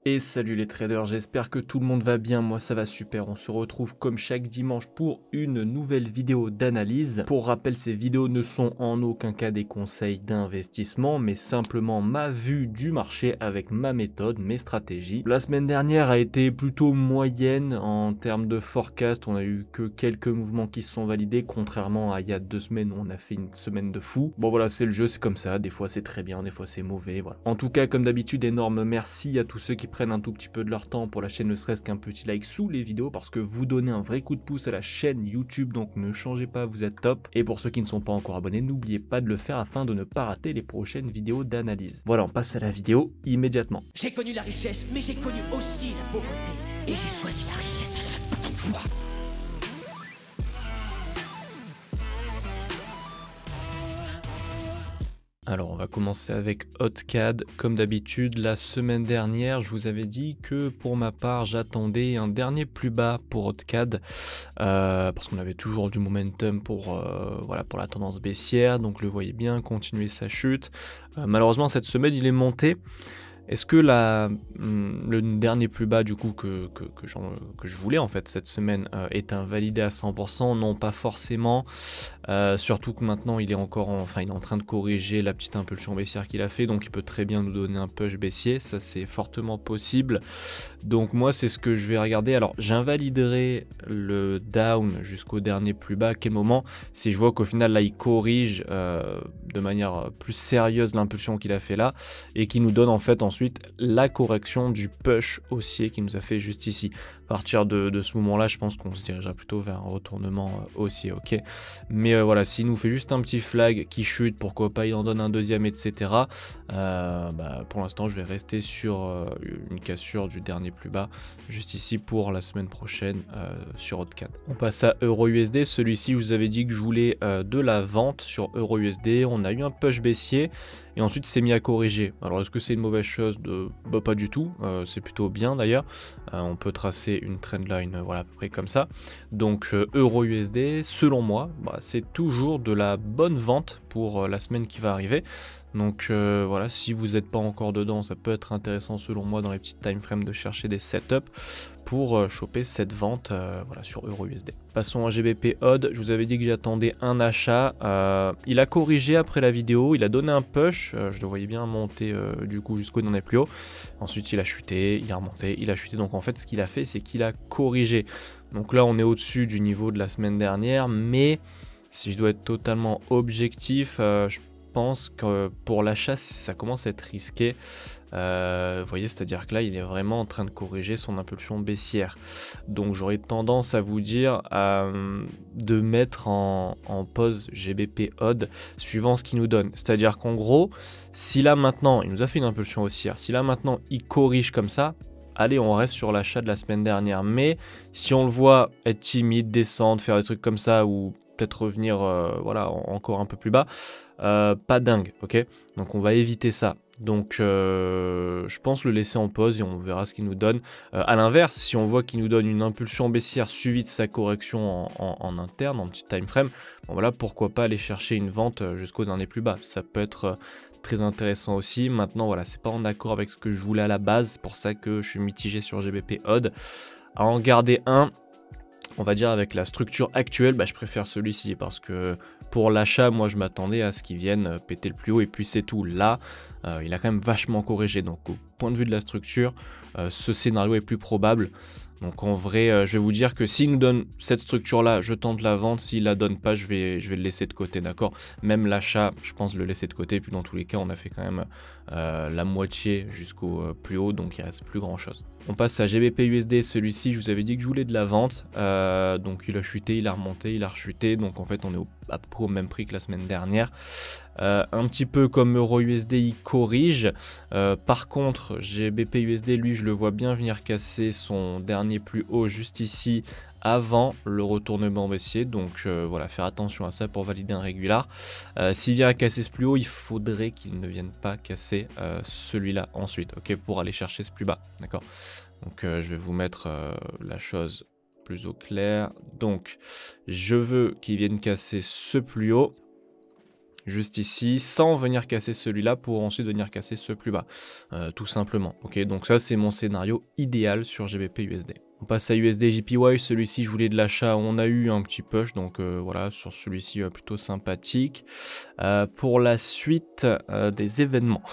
Et salut les traders, j'espère que tout le monde va bien, moi ça va super, on se retrouve comme chaque dimanche pour une nouvelle vidéo d'analyse. Pour rappel, ces vidéos ne sont en aucun cas des conseils d'investissement, mais simplement ma vue du marché avec ma méthode, mes stratégies. La semaine dernière a été plutôt moyenne en termes de forecast, on a eu que quelques mouvements qui se sont validés, contrairement à il y a 2 semaines où on a fait une semaine de fou. Bon voilà, c'est le jeu, c'est comme ça, des fois c'est très bien, des fois c'est mauvais, voilà. En tout cas, comme d'habitude, énorme merci à tous ceux qui prennent un tout petit peu de leur temps pour la chaîne, ne serait-ce qu'un petit like sous les vidéos, parce que vous donnez un vrai coup de pouce à la chaîne YouTube, donc ne changez pas, vous êtes top. Et pour ceux qui ne sont pas encore abonnés, n'oubliez pas de le faire afin de ne pas rater les prochaines vidéos d'analyse. Voilà, on passe à la vidéo immédiatement. J'ai connu la richesse, mais j'ai connu aussi la pauvreté. Et j'ai choisi la richesse à chaque putain de fois. Alors on va commencer avec HotCAD. Comme d'habitude, la semaine dernière, je vous avais dit que pour ma part, j'attendais un dernier plus bas pour HotCAD parce qu'on avait toujours du momentum pour, voilà, pour la tendance baissière, donc je le voyais bien continuer sa chute. Malheureusement, cette semaine, il est monté. Est-ce que le dernier plus bas du coup que je voulais en fait cette semaine est invalidé à 100%? Non, pas forcément. Surtout que maintenant il est encore il est en train de corriger la petite impulsion baissière qu'il a fait, donc il peut très bien nous donner un push baissier, ça c'est fortement possible. Donc moi c'est ce que je vais regarder. Alors j'invaliderai le down jusqu'au dernier plus bas. À quel moment? Si je vois qu'au final là il corrige de manière plus sérieuse l'impulsion qu'il a fait là et qui nous donne en fait ensuite la correction du push haussier qu'il nous a fait juste ici. À partir de ce moment-là, je pense qu'on se dirigera plutôt vers un retournement haussier, ok. Mais voilà, s'il nous fait juste un petit flag qui chute, pourquoi pas il en donne un deuxième, etc. Pour l'instant, je vais rester sur une cassure du dernier plus bas, juste ici pour la semaine prochaine sur HotCAD. On passe à EURUSD. Celui-ci, je vous avais dit que je voulais de la vente sur EURUSD. On a eu un push baissier et ensuite c'est mis à corriger. Alors est-ce que c'est une mauvaise chose? Pas du tout, c'est plutôt bien d'ailleurs. On peut tracer une trendline voilà, à peu près comme ça. Donc EURUSD, selon moi, c'est toujours de la bonne vente pour la semaine qui va arriver. Donc voilà, si vous n'êtes pas encore dedans, ça peut être intéressant selon moi dans les petites time frames de chercher des setups pour choper cette vente voilà, sur EURUSD. Passons à GBP Odd. Je vous avais dit que j'attendais un achat. Il a corrigé après la vidéo, il a donné un push. Je le voyais bien monter du coup jusqu'au dernier plus haut. Ensuite il a chuté, il a remonté, il a chuté. Donc en fait ce qu'il a fait, c'est qu'il a corrigé. Donc là on est au-dessus du niveau de la semaine dernière, mais si je dois être totalement objectif, je pense que pour l'achat ça commence à être risqué. Vous voyez, c'est-à-dire que là il est vraiment en train de corriger son impulsion baissière, donc j'aurais tendance à vous dire de mettre en pause GBP Odd suivant ce qu'il nous donne. C'est-à-dire qu'en gros, si là maintenant il nous a fait une impulsion haussière, si là maintenant il corrige comme ça, allez, on reste sur l'achat de la semaine dernière. Mais si on le voit être timide, descendre, faire des trucs comme ça, ou peut-être revenir voilà, encore un peu plus bas, pas dingue, ok. Donc on va éviter ça. Donc je pense le laisser en pause et on verra ce qu'il nous donne. À l'inverse, si on voit qu'il nous donne une impulsion baissière suivie de sa correction en interne, en petit time frame, bon voilà, pourquoi pas aller chercher une vente jusqu'au dernier plus bas. Ça peut être très intéressant aussi. Maintenant voilà, c'est pas en accord avec ce que je voulais à la base, c'est pour ça que je suis mitigé sur GBP Odd. À en garder un, on va dire avec la structure actuelle, je préfère celui-ci parce que pour l'achat, moi je m'attendais à ce qu'il vienne péter le plus haut et puis c'est tout. Là, il a quand même vachement corrigé, donc au point de vue de la structure, ce scénario est plus probable. Donc en vrai, je vais vous dire que s'il nous donne cette structure-là, je tente la vente. S'il la donne pas, je vais le laisser de côté, d'accord. Même l'achat, je pense le laisser de côté. Puis dans tous les cas, on a fait quand même la moitié jusqu'au plus haut, donc il reste plus grand-chose. On passe à GBP USD. Celui-ci, je vous avais dit que je voulais de la vente. Donc il a chuté, il a remonté, il a rechuté. Donc en fait, on est à peu près au même prix que la semaine dernière. Un petit peu comme EURUSD, il corrige. Par contre, GBP USD, lui, je le vois bien venir casser son dernier plus haut juste ici avant le retournement baissier. Donc voilà, faire attention à ça pour valider un régular. S'il vient à casser ce plus haut, il faudrait qu'il ne vienne pas casser celui-là ensuite, ok, pour aller chercher ce plus bas, d'accord. Donc je vais vous mettre la chose plus au clair. Donc je veux qu'il vienne casser ce plus haut. juste ici, sans venir casser celui-là pour ensuite venir casser ce plus bas, tout simplement. Ok, donc ça c'est mon scénario idéal sur GBP USD. On passe à USD JPY, celui-ci je voulais de l'achat, on a eu un petit push, donc voilà, sur celui-ci plutôt sympathique. Pour la suite des événements,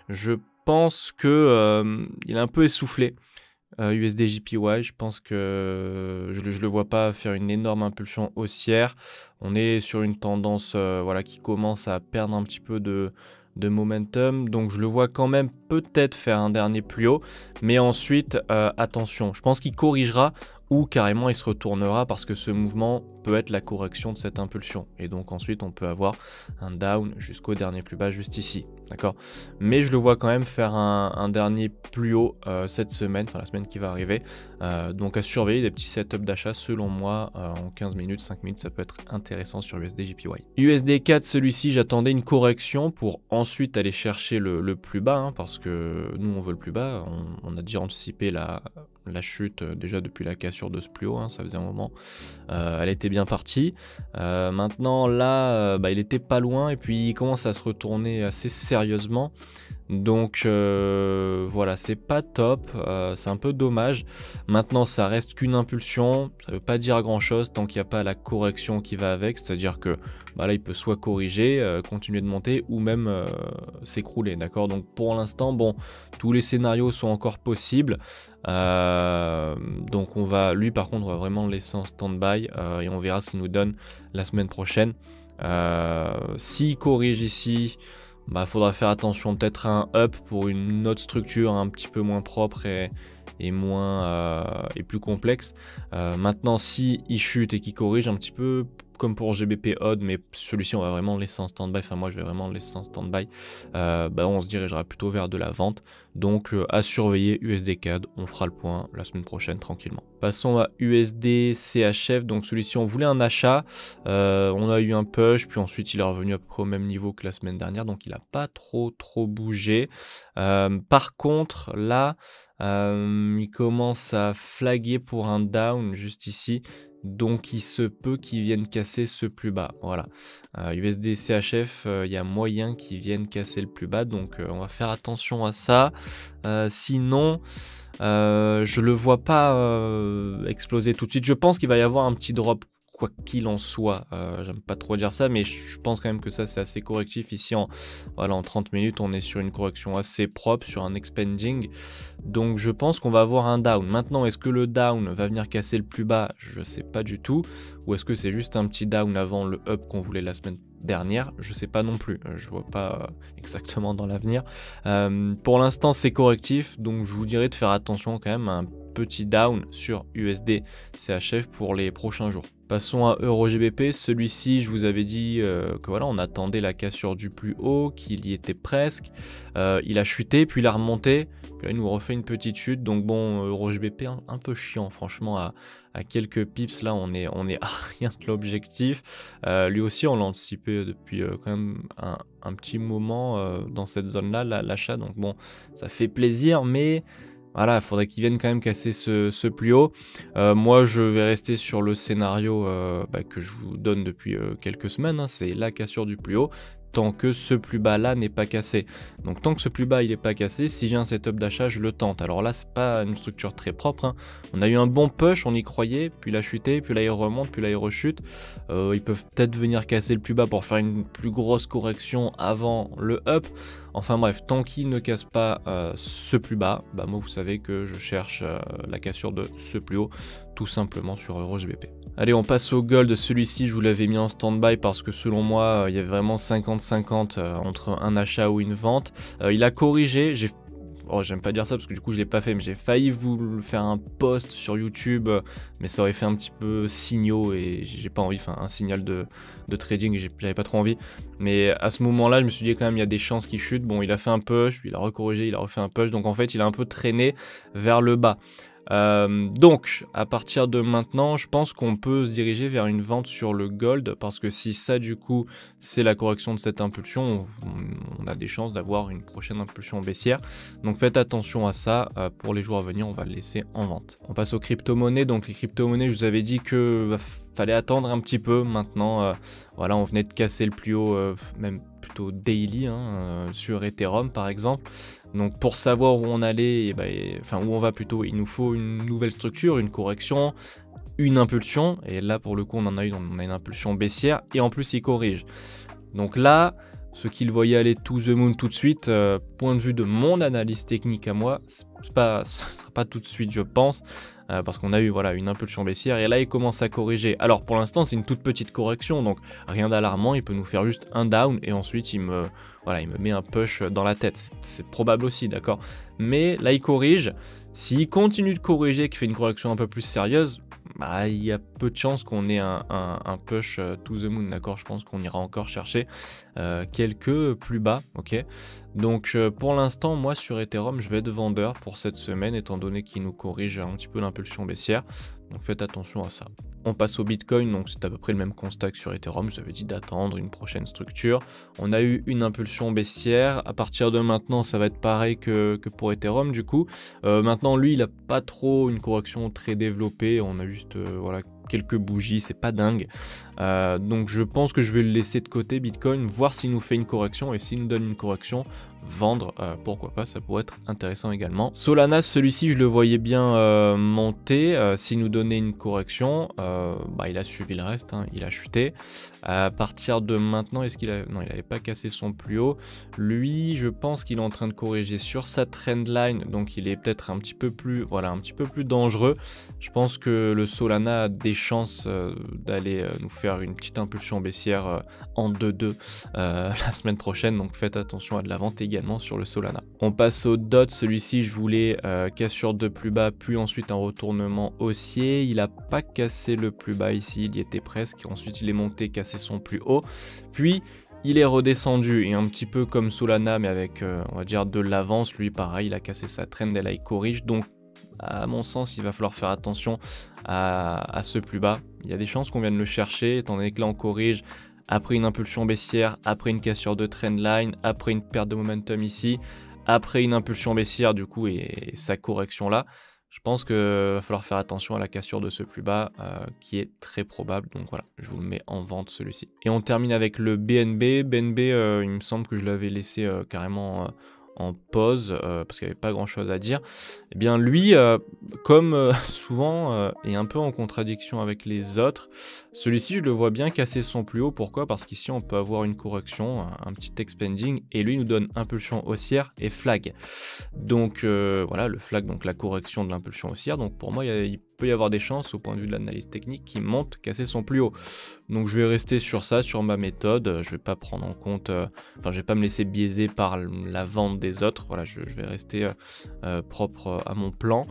je pense que il est un peu essoufflé. USD JPY, je pense que je le vois pas faire une énorme impulsion haussière. On est sur une tendance voilà, qui commence à perdre un petit peu de momentum, donc je le vois quand même peut-être faire un dernier plus haut, mais ensuite attention, je pense qu'il corrigera ou carrément il se retournera parce que ce mouvement peut être la correction de cette impulsion, et donc ensuite on peut avoir un down jusqu'au dernier plus bas juste ici, d'accord, mais je le vois quand même faire un dernier plus haut cette semaine, enfin la semaine qui va arriver, donc à surveiller des petits setups d'achat selon moi en 15 minutes, 5 minutes, ça peut être intéressant sur USD JPY. USD 4, celui-ci j'attendais une correction pour ensuite aller chercher le plus bas, hein, parce que nous on veut le plus bas, on a déjà anticipé la chute déjà depuis la cassure de ce plus haut, hein, ça faisait un moment, elle était bien partie, maintenant là il était pas loin et puis il commence à se retourner assez sérieusement, donc voilà, c'est pas top, c'est un peu dommage. Maintenant ça reste qu'une impulsion, ça veut pas dire grand chose tant qu'il n'y a pas la correction qui va avec, c'est à dire que là il peut soit corriger, continuer de monter ou même s'écrouler, d'accord, donc pour l'instant bon, tous les scénarios sont encore possibles. Donc on va, lui par contre on va vraiment le laisser en stand-by et on verra ce qu'il nous donne la semaine prochaine. S'il corrige ici, faudra faire attention, peut-être un up pour une autre structure un petit peu moins propre et moins et plus complexe. Maintenant si il chute et qu'il corrige un petit peu comme pour GBP Odd, mais celui-ci on va vraiment le laisser en stand-by, enfin moi je vais vraiment le laisser en stand-by, on se dirigera plutôt vers de la vente, donc à surveiller USD CAD, on fera le point la semaine prochaine tranquillement. Passons à USD CHF, donc celui-ci on voulait un achat, on a eu un push, puis ensuite il est revenu à peu près au même niveau que la semaine dernière, donc il n'a pas trop bougé. Par contre là, il commence à flaguer pour un down juste ici, donc il se peut qu'ils viennent casser ce plus bas, voilà. USD CHF, il y a moyen qu'ils viennent casser le plus bas, donc on va faire attention à ça. Sinon, je le vois pas exploser tout de suite. Je pense qu'il va y avoir un petit drop quoi qu'il en soit, j'aime pas trop dire ça, mais je pense quand même que ça c'est assez correctif. Ici en 30 minutes on est sur une correction assez propre, sur un expanding, donc je pense qu'on va avoir un down. Maintenant est-ce que le down va venir casser le plus bas, je sais pas du tout, ou est-ce que c'est juste un petit down avant le up qu'on voulait la semaine dernière, je sais pas non plus, je vois pas exactement dans l'avenir. Pour l'instant c'est correctif, donc je vous dirais de faire attention quand même à un petit down sur USD CHF pour les prochains jours. Passons à EURGBP, celui-ci je vous avais dit que voilà, on attendait la cassure du plus haut, qu'il y était presque, il a chuté puis il a remonté, puis là il nous refait une petite chute, donc bon, EURGBP un peu chiant franchement, à quelques pips là on est à rien de l'objectif. Lui aussi on l'a anticipé depuis quand même un petit moment dans cette zone là, l'achat, donc bon ça fait plaisir, mais voilà, il faudrait qu'il vienne quand même casser ce plus haut. Moi, je vais rester sur le scénario que je vous donne depuis quelques semaines, hein, c'est la cassure du plus haut, tant que ce plus bas là n'est pas cassé. Donc tant que ce plus bas il n'est pas cassé, si j'ai un setup d'achat, je le tente. Alors là, c'est pas une structure très propre, hein. On a eu un bon push, on y croyait, puis il a chuté, puis là il remonte, puis là il rechute. Ils peuvent peut-être venir casser le plus bas pour faire une plus grosse correction avant le up. Enfin bref, tant qu'il ne casse pas ce plus bas, moi vous savez que je cherche la cassure de ce plus haut, tout simplement sur EURGBP. Allez, on passe au gold. Celui-ci, je vous l'avais mis en stand-by parce que selon moi, il y avait vraiment 50-50 entre un achat ou une vente. Il a corrigé. J'aime pas dire ça parce que du coup je l'ai pas fait, mais j'ai failli vous faire un post sur YouTube, mais ça aurait fait un petit peu signaux et j'ai pas envie, enfin un signal de trading, j'avais pas trop envie. Mais à ce moment-là, je me suis dit quand même il y a des chances qu'il chute. Bon, il a fait un push, puis il a recorrigé, il a refait un push, donc en fait il a un peu traîné vers le bas. Donc à partir de maintenant je pense qu'on peut se diriger vers une vente sur le gold, parce que si ça du coup c'est la correction de cette impulsion, on a des chances d'avoir une prochaine impulsion baissière, donc faites attention à ça. Pour les jours à venir on va le laisser en vente. On passe aux crypto-monnaies. Donc les crypto-monnaies, je vous avais dit que fallait attendre un petit peu maintenant. Voilà, on venait de casser le plus haut, même plutôt daily sur Ethereum par exemple. Donc pour savoir où on allait, où on va plutôt, il nous faut une nouvelle structure, une correction, une impulsion. Et là pour le coup on a une impulsion baissière et en plus il corrige. Donc là, ceux qui le voyaient aller to the moon tout de suite, point de vue de mon analyse technique à moi, ce sera pas tout de suite je pense, parce qu'on a eu une impulsion baissière et là il commence à corriger. Alors pour l'instant c'est une toute petite correction, donc rien d'alarmant, il peut nous faire juste un down et ensuite il me met un push dans la tête, c'est probable aussi, d'accord. Mais là il corrige, s'il continue de corriger, qu'il fait une correction un peu plus sérieuse, il y a peu de chances qu'on ait un push to the moon, d'accord. Je pense qu'on ira encore chercher quelques plus bas, ok. Donc pour l'instant, moi sur Ethereum, je vais être vendeur pour cette semaine, étant donné qu'il nous corrige un petit peu l'impulsion baissière. Donc faites attention à ça. On passe au Bitcoin, donc c'est à peu près le même constat que sur Ethereum. Je vous avais dit d'attendre une prochaine structure. On a eu une impulsion baissière. À partir de maintenant, ça va être pareil que pour Ethereum du coup. Maintenant, lui, il n'a pas trop une correction très développée. On a juste quelques bougies, c'est pas dingue. Donc je pense que je vais le laisser de côté Bitcoin, voir s'il nous fait une correction et s'il nous donne une correction, vendre, pourquoi pas, ça pourrait être intéressant également. Solana, celui-ci je le voyais bien monter, s'il nous donnait une correction, il a suivi le reste, il a chuté. À partir de maintenant, est-ce qu'il a... Non, il n'avait pas cassé son plus haut. Lui, je pense qu'il est en train de corriger sur sa trendline, donc il est peut-être un petit peu plus dangereux. Je pense que le Solana a des chances d'aller nous faire une petite impulsion baissière en 2-2 la semaine prochaine, donc faites attention à de la vente également sur le Solana. On passe au DOT, celui-ci je voulais cassure de plus bas, puis ensuite un retournement haussier. Il n'a pas cassé le plus bas ici, il y était presque, ensuite il est monté, cassé son plus haut, puis il est redescendu, et un petit peu comme Solana, mais avec on va dire de l'avance. Lui pareil, il a cassé sa trend et là il corrige, donc à mon sens il va falloir faire attention à ce plus bas. Il y a des chances qu'on vienne le chercher, étant donné que là on corrige après une impulsion baissière, après une cassure de trendline, après une perte de momentum ici, après une impulsion baissière du coup et sa correction là. Je pense qu'il va falloir faire attention à la cassure de ce plus bas qui est très probable. Donc voilà, je vous le mets en vente celui-ci. Et on termine avec le BNB. BNB, il me semble que je l'avais laissé carrément en pause parce qu'il n'y avait pas grand chose à dire. Eh bien lui, comme souvent, est un peu en contradiction avec les autres. Celui-ci, je le vois bien casser son plus haut. Pourquoi? Parce qu'ici, on peut avoir une correction, un petit expanding, et lui nous donne impulsion haussière et flag. Donc voilà, le flag, donc la correction de l'impulsion haussière. Donc pour moi, il peut y avoir des chances au point de vue de l'analyse technique qui monte, casser son plus haut. Donc je vais rester sur ça, sur ma méthode. Je vais pas prendre en compte, je vais pas me laisser biaiser par la vente des autres. Voilà, je vais rester propre à mon plan.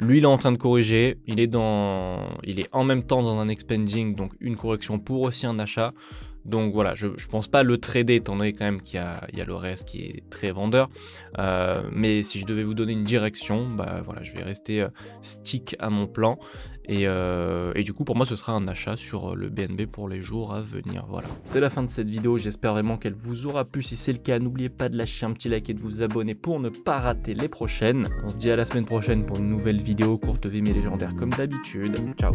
Lui, il est en train de corriger. Il est en même temps dans un expanding, donc une correction pour aussi un achat. Donc voilà, je pense pas le trader, étant donné quand même qu'il y a le reste qui est très vendeur. Mais si je devais vous donner une direction, je vais rester stick à mon plan. Et du coup, pour moi, ce sera un achat sur le BNB pour les jours à venir. Voilà. C'est la fin de cette vidéo. J'espère vraiment qu'elle vous aura plu. Si c'est le cas, n'oubliez pas de lâcher un petit like et de vous abonner pour ne pas rater les prochaines. On se dit à la semaine prochaine pour une nouvelle vidéo courte vie mais légendaire comme d'habitude. Ciao.